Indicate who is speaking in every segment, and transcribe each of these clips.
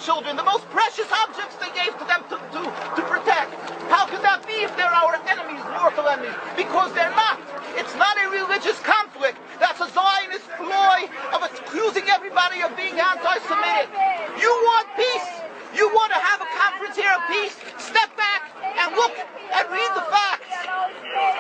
Speaker 1: children, the most precious objects they gave to them to protect. How could that be if they're our enemies, mortal enemies? Because they're not. It's not a religious conflict. That's a Zionist ploy of accusing everybody of being anti-Semitic. You want peace? You want to have a conference here of peace? Step back and look and read the facts.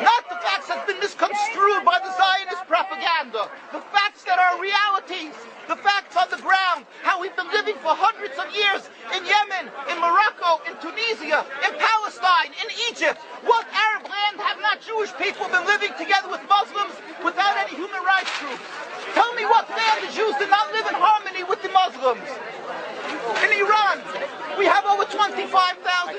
Speaker 1: Not the facts that's been misconstrued by the Zionist propaganda. The facts that are realities. The facts on the ground. How we've been living for hundreds of years in Yemen, in Morocco, in Tunisia, in Palestine, in Egypt. What Arab land have not Jewish people been living together with Muslims without any human rights groups? Tell me what land the Jews did not live in harmony with the Muslims. In Iran, we have over 25,000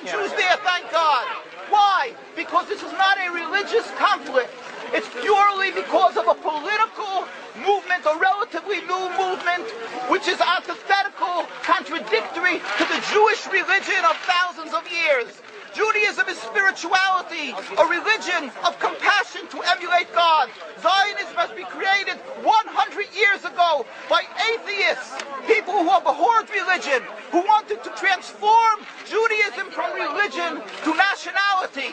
Speaker 1: Jews there, thank God. Why? Because this is not a religious conflict. It's purely because of a political movement, a relatively new movement, which is antithetical, contradictory to the Jewish religion of thousands of years. Judaism is spirituality, a religion of compassion to emulate God. Zionism has been created 100 years ago by atheists, people who have abhorred religion, who wanted to transform Judaism from religion to nationality,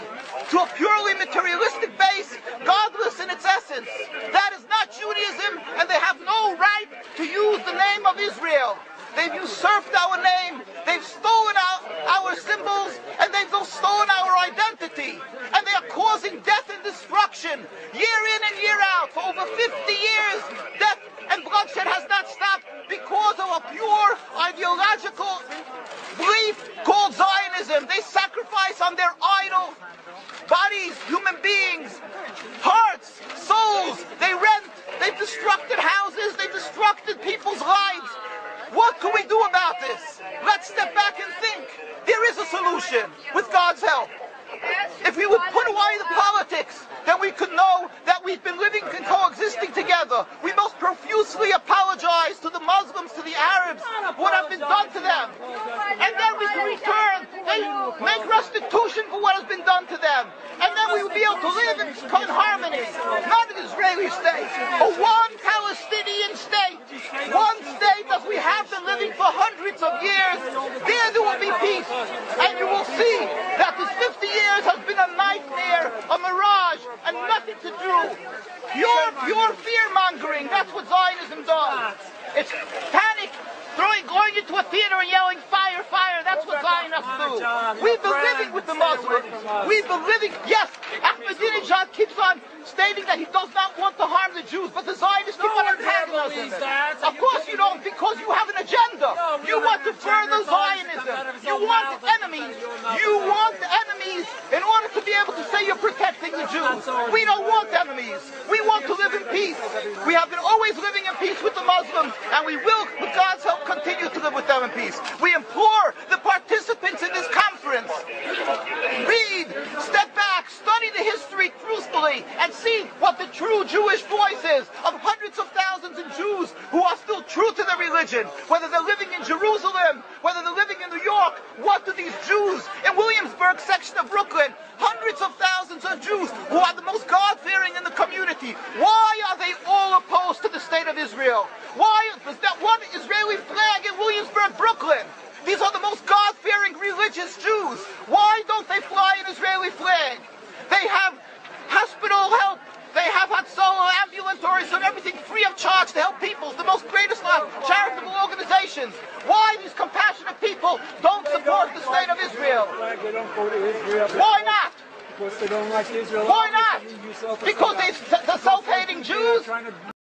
Speaker 1: to a purely materialistic base, godless in its essence. That is not Judaism, and they have no right to use the name of Israel. They've usurped our name, they've stolen our symbols, and they've stolen our identity. And they are causing death and destruction, year in and year out. For over 50 years, death and bloodshed has not stopped because of a pure ideological belief called Zionism. They sacrifice on their idol bodies, human beings, hearts, souls. They rent, they've destructed houses, they've destructed people's lives. What can we do about this? Let's step back and think. There is a solution with God's help. If we would put away the politics, then we could know that we've been living and coexisting together. We most profusely apologize to the Muslims, to the Arabs, what has been done to them. And then we can return and make restitution for what has been done to them. And then we will be able to live in harmony. Not an Israeli state, a one Palestinian state. One state as we have been living for hundreds of years. There will be peace. And you will see that this 50 years has been a nightmare, a mirage, and nothing to do. Pure fear-mongering, that's what Zionism does. It's panic, going into a theater and yelling, fire, fire, that's what Zionists do. We've been living with the Muslims. We've been living, yes, Ahmadinejad keeps on stating that he does not want to harm the Jews, but the Zionists keep on antagonizing them. Of course you don't, because you have an agenda. You want to further Zionism. You want enemies. You want enemies in order to be able to say you're protecting the Jews. We don't want enemies. We want to live in peace. We have been always living in peace with the Muslims, and we will, with God's help, continue to live with them in peace. We implore the participants in this conference, read, step back, study the history truthfully, and see what the true Jewish voice is of hundreds of thousands of Jews who are still true to their religion, whether they're living in Jerusalem, whether they're living in New York. What do these Jews in Williamsburg section of Brooklyn, hundreds of thousands of Jews who are the most God-fearing in the community, why are they all opposed to the state of Israel? Why is that one Israeli flag in Williamsburg, Brooklyn? These are the most God-fearing religious Jews. Why don't they fly an Israeli flag? They have hospital help. They have Hatzalah, ambulatories, and everything free of charge to help people. The most greatest charitable organizations. Why these compassionate people don't support the state of Israel? Why not?
Speaker 2: Because they don't like Israel.
Speaker 1: Why not? Because they're self-hating Jews?